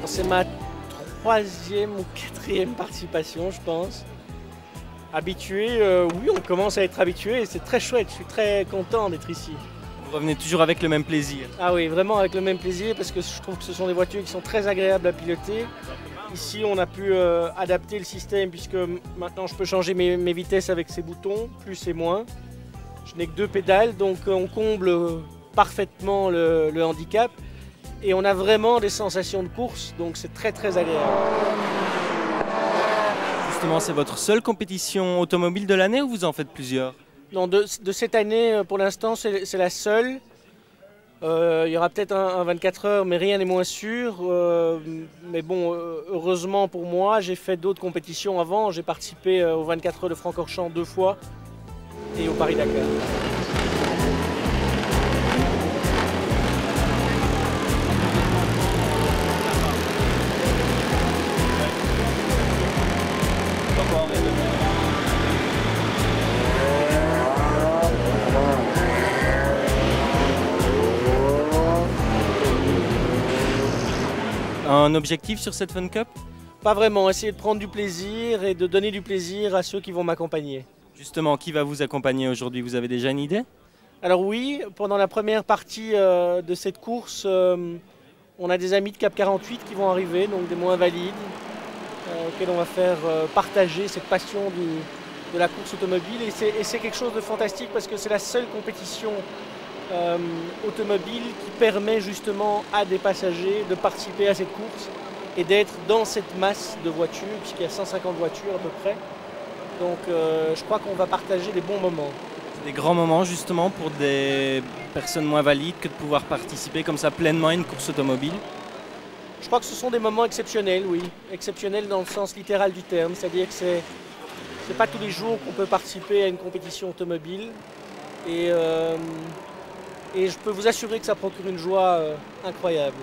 C'est ma troisième ou quatrième participation, je pense. Habitué, oui, on commence à être habitué et c'est très chouette. Je suis très content d'être ici. Vous revenez toujours avec le même plaisir? Ah oui, vraiment avec le même plaisir parce que je trouve que ce sont des voitures qui sont très agréables à piloter. Ici, on a pu adapter le système puisque maintenant je peux changer mes vitesses avec ces boutons, plus et moins. Je n'ai que 2 pédales, donc on comble parfaitement le handicap et on a vraiment des sensations de course, donc c'est très très agréable. Justement, c'est votre seule compétition automobile de l'année ou vous en faites plusieurs? Non, de cette année, pour l'instant, c'est la seule. Il y aura peut-être un 24 heures, mais rien n'est moins sûr. Mais bon, heureusement pour moi, j'ai fait d'autres compétitions avant. J'ai participé aux 24 heures de Francorchamps 2 fois et au Paris-Dakar. Un objectif sur cette Fun Cup? Pas vraiment, essayer de prendre du plaisir et de donner du plaisir à ceux qui vont m'accompagner. Justement, qui va vous accompagner aujourd'hui? Vous avez déjà une idée? Alors oui, pendant la première partie de cette course, on a des amis de Cap 48 qui vont arriver, donc des moins valides, auxquels on va faire partager cette passion de la course automobile. Et c'est quelque chose de fantastique parce que c'est la seule compétition automobile qui permet justement à des passagers de participer à cette course et d'être dans cette masse de voitures, puisqu'il y a 150 voitures à peu près. Donc je crois qu'on va partager des bons moments. C'est des grands moments justement pour des personnes moins valides que de pouvoir participer comme ça pleinement à une course automobile? Je crois que ce sont des moments exceptionnels, oui. Exceptionnels dans le sens littéral du terme, c'est-à-dire que c'est pas tous les jours qu'on peut participer à une compétition automobile. Et je peux vous assurer que ça procure une joie incroyable.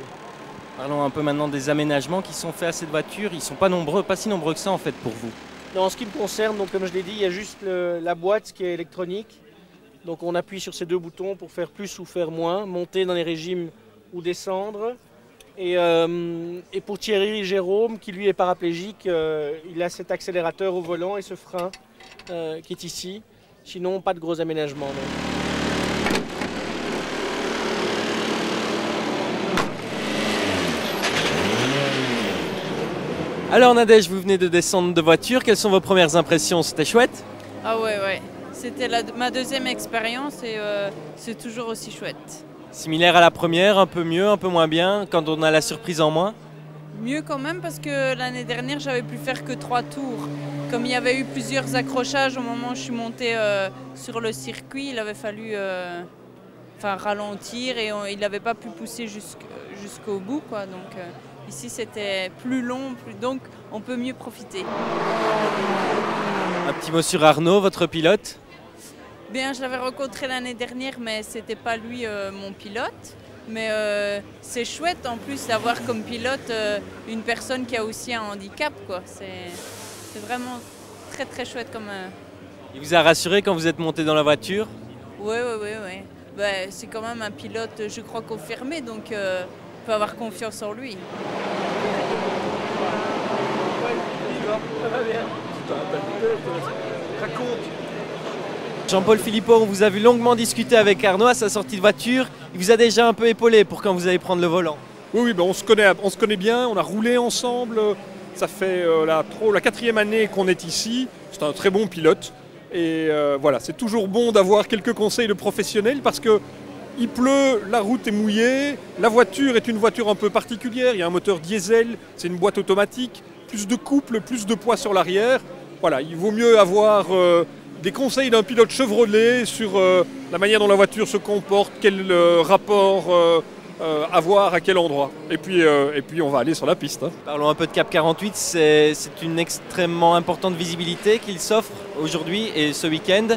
Parlons un peu maintenant des aménagements qui sont faits à cette voiture. Ils ne sont pas nombreux, pas si nombreux que ça en fait pour vous. Non, en ce qui me concerne, donc, comme je l'ai dit, il y a juste la boîte qui est électronique. Donc on appuie sur ces 2 boutons pour faire plus ou faire moins, monter dans les régimes ou descendre. Et pour Thierry Jérôme, qui lui est paraplégique, il a cet accélérateur au volant et ce frein qui est ici. Sinon, pas de gros aménagements. Non. Alors Nadège, vous venez de descendre de voiture, quelles sont vos premières impressions? C'était chouette? Ah ouais, c'était ma deuxième expérience et c'est toujours aussi chouette. Similaire à la première, un peu mieux, un peu moins bien, quand on a la surprise en moins? Mieux quand même parce que l'année dernière j'avais pu faire que 3 tours. Comme il y avait eu plusieurs accrochages au moment où je suis montée sur le circuit, il avait fallu ralentir et il n'avait pas pu pousser jusqu'au bout, quoi. Donc, ici c'était plus long, donc on peut mieux profiter. Un petit mot sur Arnaud, votre pilote? Bien, je l'avais rencontré l'année dernière, mais c'était pas lui mon pilote. Mais c'est chouette en plus d'avoir comme pilote une personne qui a aussi un handicap, quoi. C'est vraiment très très chouette comme... Il vous a rassuré quand vous êtes monté dans la voiture? Oui. Ben, c'est quand même un pilote, je crois, confirmé, donc on peut avoir confiance en lui. Jean-Paul Philippot, on vous a vu longuement discuter avec Arnaud à sa sortie de voiture. Il vous a déjà un peu épaulé pour quand vous allez prendre le volant? Oui, ben on se connaît bien, on a roulé ensemble. Ça fait la 4e année qu'on est ici. C'est un très bon pilote. Et voilà, c'est toujours bon d'avoir quelques conseils de professionnels parce que il pleut, la route est mouillée, la voiture est une voiture un peu particulière, il y a un moteur diesel, c'est une boîte automatique, plus de couple, plus de poids sur l'arrière. Voilà, il vaut mieux avoir des conseils d'un pilote chevrolet sur la manière dont la voiture se comporte, quel rapport avoir à quel endroit. Et puis on va aller sur la piste. Hein. Parlons un peu de Cap 48, c'est une extrêmement importante visibilité qu'il s'offre aujourd'hui et ce week-end.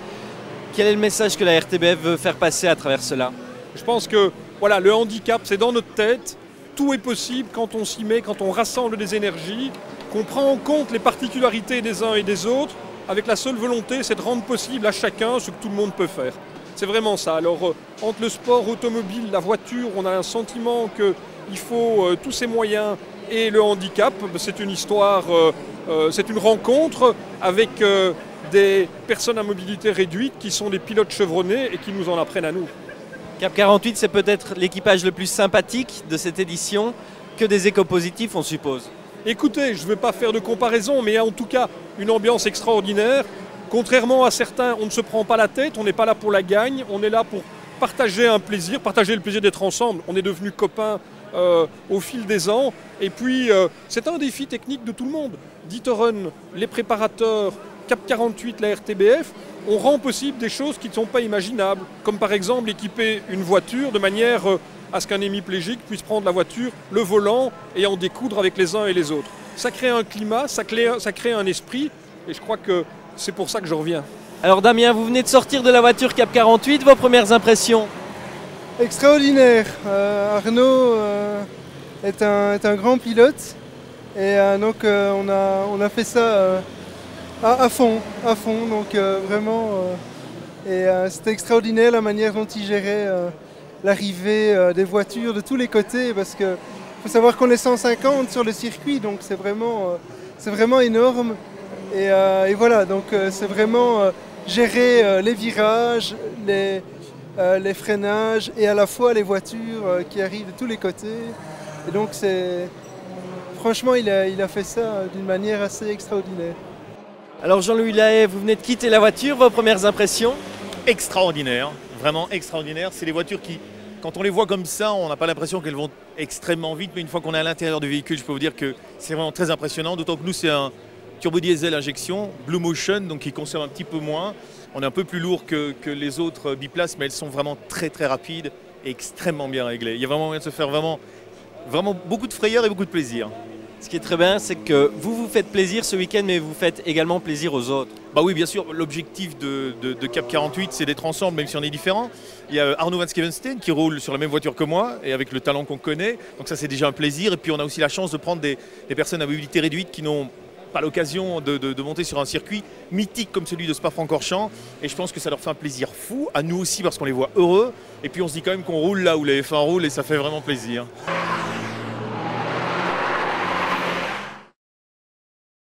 Quel est le message que la RTBF veut faire passer à travers cela? Je pense que voilà, le handicap, c'est dans notre tête. Tout est possible quand on s'y met, quand on rassemble des énergies, qu'on prend en compte les particularités des uns et des autres, avec la seule volonté, c'est de rendre possible à chacun ce que tout le monde peut faire. C'est vraiment ça. Alors, entre le sport automobile, la voiture, on a un sentiment qu'il faut tous ces moyens et le handicap. C'est une histoire, c'est une rencontre avec des personnes à mobilité réduite qui sont des pilotes chevronnés et qui nous en apprennent à nous. Cap 48, c'est peut-être l'équipage le plus sympathique de cette édition, que des échos positifs, on suppose. Écoutez, je ne veux pas faire de comparaison, mais en tout cas, une ambiance extraordinaire. Contrairement à certains, on ne se prend pas la tête, on n'est pas là pour la gagne, on est là pour partager un plaisir, partager le plaisir d'être ensemble. On est devenus copains au fil des ans. Et puis, c'est un défi technique de tout le monde. D'Itoren, les préparateurs, Cap 48, la RTBF, on rend possible des choses qui ne sont pas imaginables. Comme par exemple équiper une voiture de manière à ce qu'un hémiplégique puisse prendre la voiture, le volant et en découdre avec les uns et les autres. Ça crée un climat, ça crée un esprit. Et je crois que c'est pour ça que je reviens. Alors Damien, vous venez de sortir de la voiture Cap 48, vos premières impressions? Extraordinaire. Arnaud est un grand pilote et donc on a fait ça à fond. Donc vraiment, c'était extraordinaire la manière dont il gérait l'arrivée des voitures de tous les côtés parce que faut savoir qu'on est 150 sur le circuit, donc c'est vraiment énorme. Et voilà, donc c'est vraiment gérer les virages, les freinages et à la fois les voitures qui arrivent de tous les côtés. Et donc franchement, il a fait ça d'une manière assez extraordinaire. Alors Jean-Louis Lahaye, vous venez de quitter la voiture, vos premières impressions? Extraordinaire, vraiment extraordinaire. C'est des voitures qui, quand on les voit comme ça, on n'a pas l'impression qu'elles vont extrêmement vite, mais une fois qu'on est à l'intérieur du véhicule, je peux vous dire que c'est vraiment très impressionnant, d'autant que nous c'est un turbo diesel injection, Blue Motion, donc qui consomme un petit peu moins. On est un peu plus lourd que les autres biplaces, mais elles sont vraiment très très rapides et extrêmement bien réglées. Il y a vraiment moyen de se faire vraiment beaucoup de frayeur et beaucoup de plaisir. Ce qui est très bien, c'est que vous faites plaisir ce week-end, mais vous faites également plaisir aux autres. Bah oui, bien sûr, l'objectif de Cap 48, c'est d'être ensemble, même si on est différents. Il y a Arnaud Van Skevenstein qui roule sur la même voiture que moi, et avec le talent qu'on connaît. Donc ça, c'est déjà un plaisir. Et puis on a aussi la chance de prendre des personnes à mobilité réduite qui n'ont pas l'occasion de monter sur un circuit mythique comme celui de Spa-Francorchamps. Et je pense que ça leur fait un plaisir fou, à nous aussi, parce qu'on les voit heureux. Et puis on se dit quand même qu'on roule là où les F1 roulent, et ça fait vraiment plaisir.